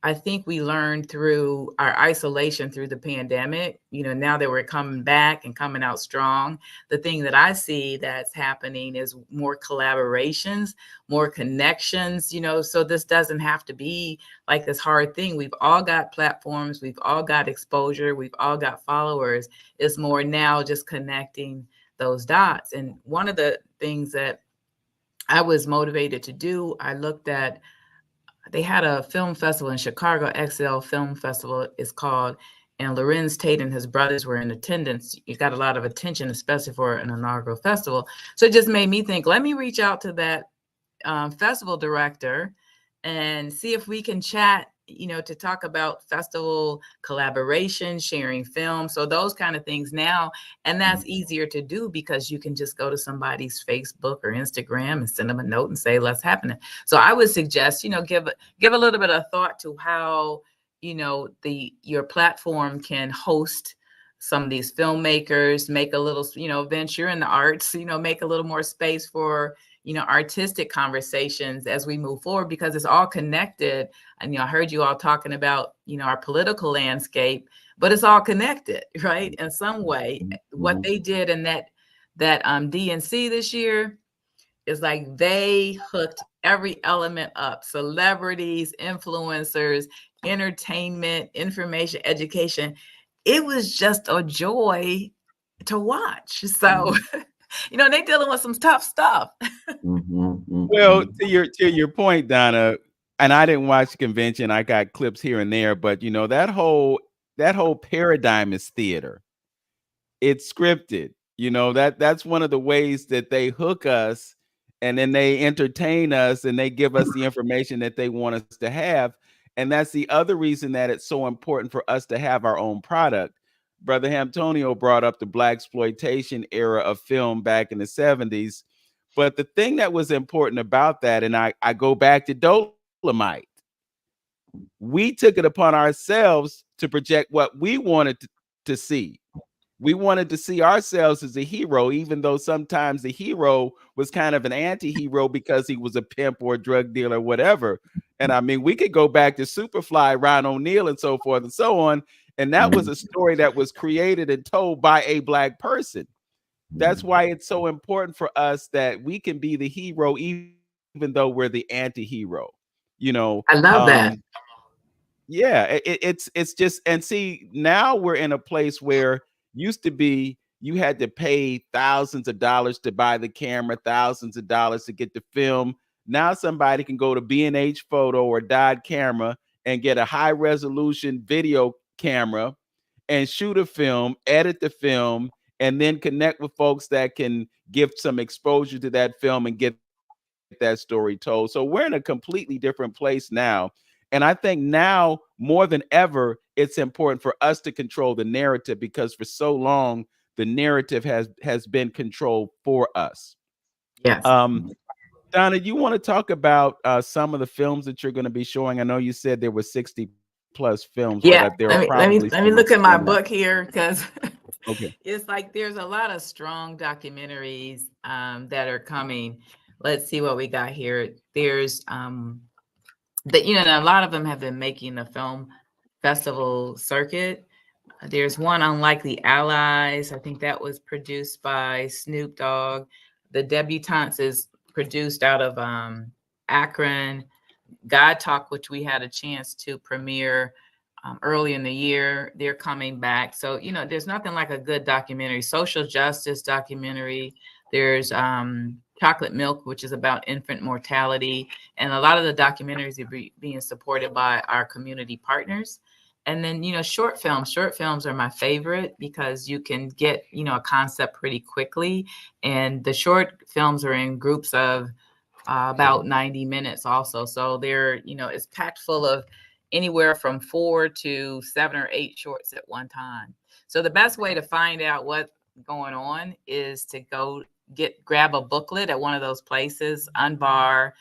I think we learned through our isolation through the pandemic, now that we're coming back and coming out strong. The thing that I see that's happening is more collaborations, more connections, so this doesn't have to be like this hard thing. We've all got platforms, we've all got exposure, we've all got followers. It's more now just connecting those dots. And one of the things that I was motivated to do, I looked at, they had a film festival in Chicago, XL Film Festival is called, and Lorenz Tate and his brothers were in attendance. You got a lot of attention, especially for an inaugural festival. So it just made me think, let me reach out to that festival director and see if we can chat, to talk about festival collaboration, sharing film. So those kind of things now, and that's easier to do because you can just go to somebody's Facebook or Instagram and send them a note and say, let's happen it. So I would suggest, give a little bit of thought to how, your platform can host some of these filmmakers, make a little, venture in the arts, make a little more space for, artistic conversations as we move forward, because it's all connected. And, I heard you all talking about, our political landscape, but it's all connected, right? In some way. What they did in that DNC this year is like they hooked every element up: celebrities, influencers, entertainment, information, education. It was just a joy to watch. So, they're dealing with some tough stuff. Well, to your point, Donna, and I didn't watch the convention. I got clips here and there, but that whole paradigm is theater. It's scripted. That's one of the ways that they hook us, and then they entertain us, and they give us the information that they want us to have. And that's the other reason that it's so important for us to have our own product. Brother Antonio brought up the blaxploitation era of film back in the 70s. But the thing that was important about that, and I go back to Dolomite, we took it upon ourselves to project what we wanted to see. We wanted to see ourselves as a hero, even though sometimes the hero was kind of an anti-hero because he was a pimp or a drug dealer or whatever. And I mean, we could go back to Superfly, Ron O'Neal, and so forth and so on. And that was a story that was created and told by a Black person. That's why it's so important for us that we can be the hero, even though we're the anti-hero. you know. I love that. Yeah, it's just, and see, now we're in a place where used to be you had to pay thousands of dollars to buy the camera, thousands of dollars to get the film. Now somebody can go to B&H Photo or Dot Camera and get a high resolution video camera and shoot a film, edit the film, and then connect with folks that can give some exposure to that film and get that story told. So we're in a completely different place now. And I think now more than ever, it's important for us to control the narrative, because for so long, the narrative has been controlled for us. Yes. Donna, you want to talk about some of the films that you're going to be showing? I know you said there were 60 plus films. Yeah, but there are let me probably look at my book here, because okay. it's like there's a lot of strong documentaries that are coming. Let's see what we got here. There's you know, a lot of them have been making the film festival circuit. There's one, Unlikely Allies. I think that was produced by Snoop Dogg. The Debutantes is produced out of Akron. God Talk, which we had a chance to premiere early in the year, they're coming back. So, you know, there's nothing like a good documentary. Social justice documentary. There's Chocolate Milk, which is about infant mortality. And a lot of the documentaries are being supported by our community partners. And then, you know, short films. Short films are my favorite because you can get, you know, a concept pretty quickly. And the short films are in groups of about 90 minutes also. So they're, you know, it's packed full of anywhere from 4 to 7 or 8 shorts at one time. So the best way to find out what's going on is to go grab a booklet at one of those places, Unbar,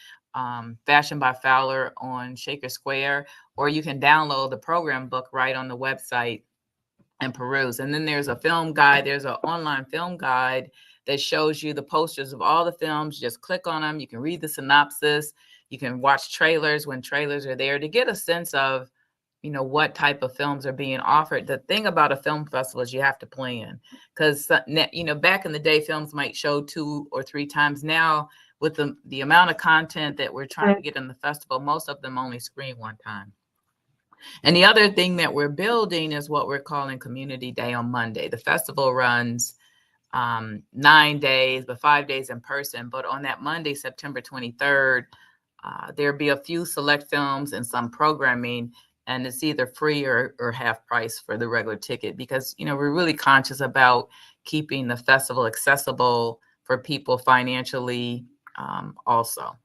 Fashion by Fowler on Shaker Square, or you can download the program book right on the website and peruse. And then there's a film guide. There's an online film guide that shows you the posters of all the films. Just click on them. You can read the synopsis. You can watch trailers when trailers are there to get a sense of, you know, what type of films are being offered. The thing about a film festival is you have to plan, because, you know, back in the day, films might show 2 or 3 times. Now, with the amount of content that we're trying to get in the festival, most of them only screen 1 time. And the other thing that we're building is what we're calling Community Day on Monday. The festival runs 9 days, but 5 days in person. But on that Monday, September 23rd, there'll be a few select films and some programming, and it's either free or half price for the regular ticket, because, you know, we're really conscious about keeping the festival accessible for people financially also.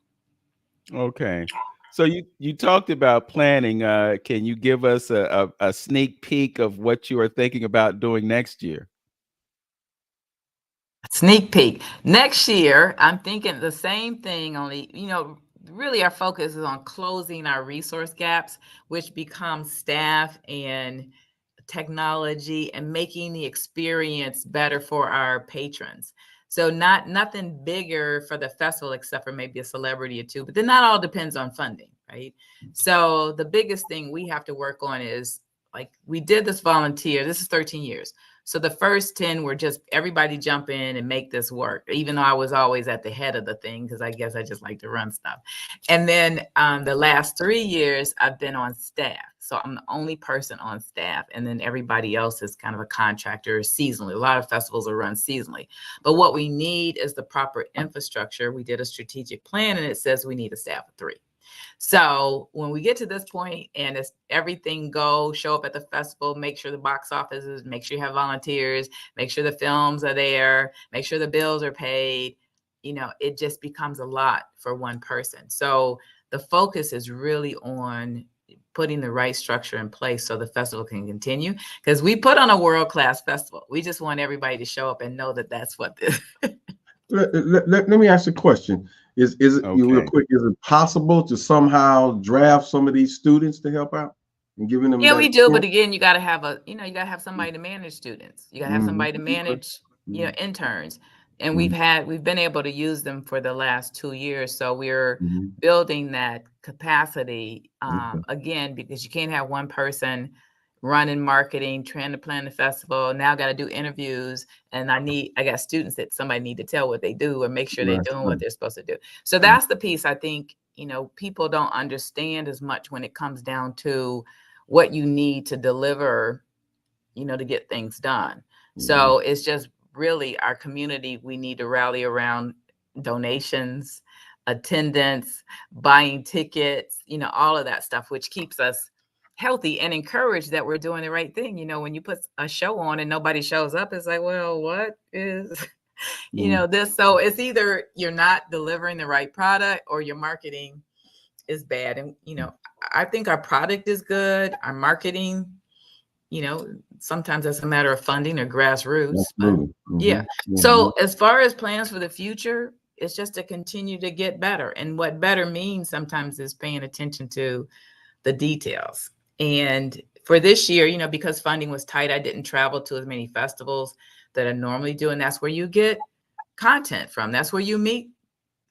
Okay. So you talked about planning. Can you give us a sneak peek of what you are thinking about doing next year? Sneak peek. Next year, I'm thinking the same thing, only, you know, really our focus is on closing our resource gaps, which becomes staff and technology, and making the experience better for our patrons. So nothing bigger for the festival except for maybe a celebrity or 2, but then that all depends on funding, right? So the biggest thing we have to work on is, like, we did this volunteer. This is 13 years. So the first 10 were just everybody jump in and make this work, even though I was always at the head of the thing, because I guess I just like to run stuff. And then the last 3 years, I've been on staff. So I'm the only person on staff. And then everybody else is kind of a contractor seasonally. A lot of festivals are run seasonally. But what we need is the proper infrastructure. We did a strategic plan, and it says we need a staff of 3. So when we get to this point and it's everything go, show up at the festival, make sure the box office is, make sure you have volunteers, make sure the films are there, make sure the bills are paid, you know, it just becomes a lot for one person. So the focus is really on putting the right structure in place so the festival can continue, because we put on a world-class festival. We just want everybody to show up and know that that's what this. Let me ask a question. Is it Okay. real quick? Is it possible to somehow draft some of these students to help out and giving them? Yeah, we do, but again, you got to have somebody to manage students. You got to have somebody to manage, you know, interns. And we've been able to use them for the last 2 years. So we're building that capacity again, because you can't have one person running marketing, trying to plan the festival. Now I got to do interviews, and I got students that somebody need to tell what they do or make sure they're doing what they're supposed to do. So that's the piece I think you know, people don't understand as much when it comes down to what you need to deliver, you know, to get things done. So it's just really our community. We need to rally around donations, attendance, buying tickets, you know, all of that stuff, which keeps us healthy and encouraged that we're doing the right thing. You know, when you put a show on and nobody shows up, it's like, well, what is, you know, this? So it's either you're not delivering the right product or your marketing is bad. And, you know, I think our product is good. Our marketing, you know, sometimes that's a matter of funding or grassroots. But yeah. So as far as plans for the future, it's just to continue to get better. And what better means sometimes is paying attention to the details. And for this year, you know, because funding was tight, I didn't travel to as many festivals that I normally do. And that's where you get content from. That's where you meet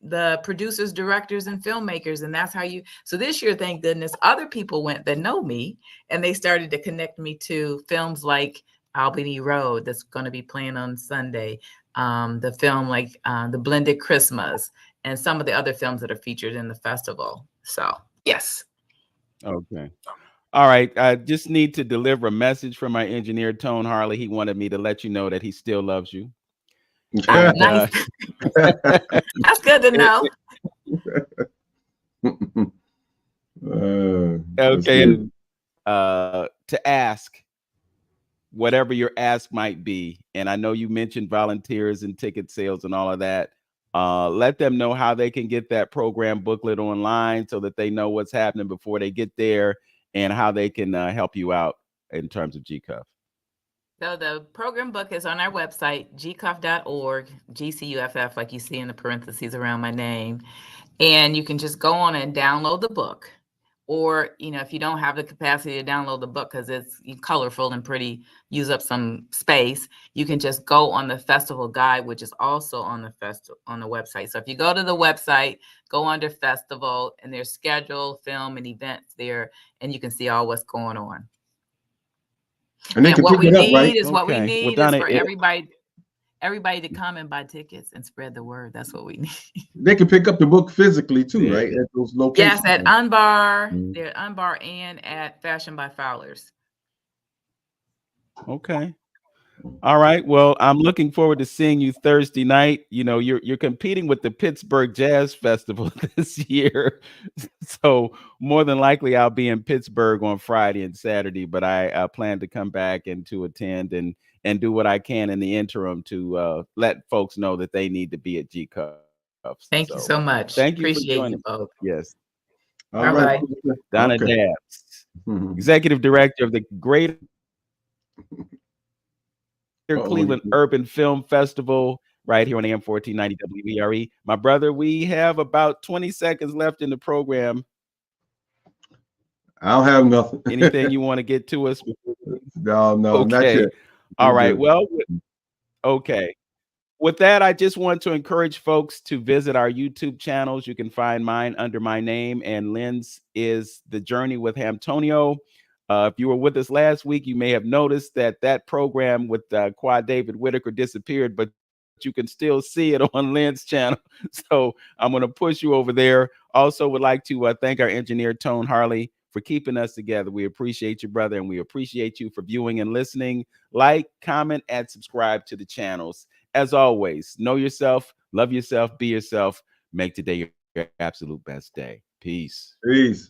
the producers, directors, and filmmakers. And that's how you, so this year, thank goodness, other people went that know me, and they started to connect me to films like Albany Road that's going to be playing on Sunday, the film like The Blended Christmas, and some of the other films that are featured in the festival. So yes. Okay. All right. I just need to deliver a message from my engineer, Tone Harley. He wanted me to let you know that he still loves you. And, nice. That's good to know. Okay. To ask whatever your ask might be. And I know you mentioned volunteers and ticket sales and all of that. Let them know how they can get that program booklet online so that they know what's happening before they get there, and how they can help you out in terms of GCUFF. So the program book is on our website, gcuff.org, GCUFF, like you see in the parentheses around my name. And you can just go on and download the book. Or, you know, if you don't have the capacity to download the book because it's colorful and pretty, use up some space, you can just go on the festival guide, which is also on the website. So if you go to the website, go under festival, and there's schedule, film, and events there, and you can see all what's going on. And they can what pick we it up, need right? is what we Okay. need Well, is Donna, for everybody to come and buy tickets and spread the word. That's what we need. They can pick up the book physically too, right? At those locations. Yes, at Unbar, they're at Unbar and at Fashion by Fowler's. Okay. All right. Well, I'm looking forward to seeing you Thursday night. You know, you're competing with the Pittsburgh Jazz Festival this year. So more than likely I'll be in Pittsburgh on Friday and Saturday, but I plan to come back and to attend and do what I can in the interim to let folks know that they need to be at GCUFF. Thank you so much. Thank you Appreciate for joining. You both. Yes. All right. Donna Dabbs, Executive Director of the Greater Cleveland Urban Film Festival, right here on AM 1490 WERE. My brother, we have about 20 seconds left in the program. I don't have nothing. Anything you want to get to us? No, okay. Not yet. All right. Well, okay. With that, I just want to encourage folks to visit our YouTube channels. You can find mine under my name, and Lynn's is The Journey with Hamtonio. If you were with us last week, you may have noticed that program with Quad David Whitaker disappeared, but you can still see it on Lynn's channel. So I'm going to push you over there. Also would like to thank our engineer, Tone Harley, for keeping us together. We appreciate you, brother, and we appreciate you for viewing and listening. Like, comment, and subscribe to the channels. As always, know yourself, love yourself, be yourself, make today your absolute best day. Peace. Peace.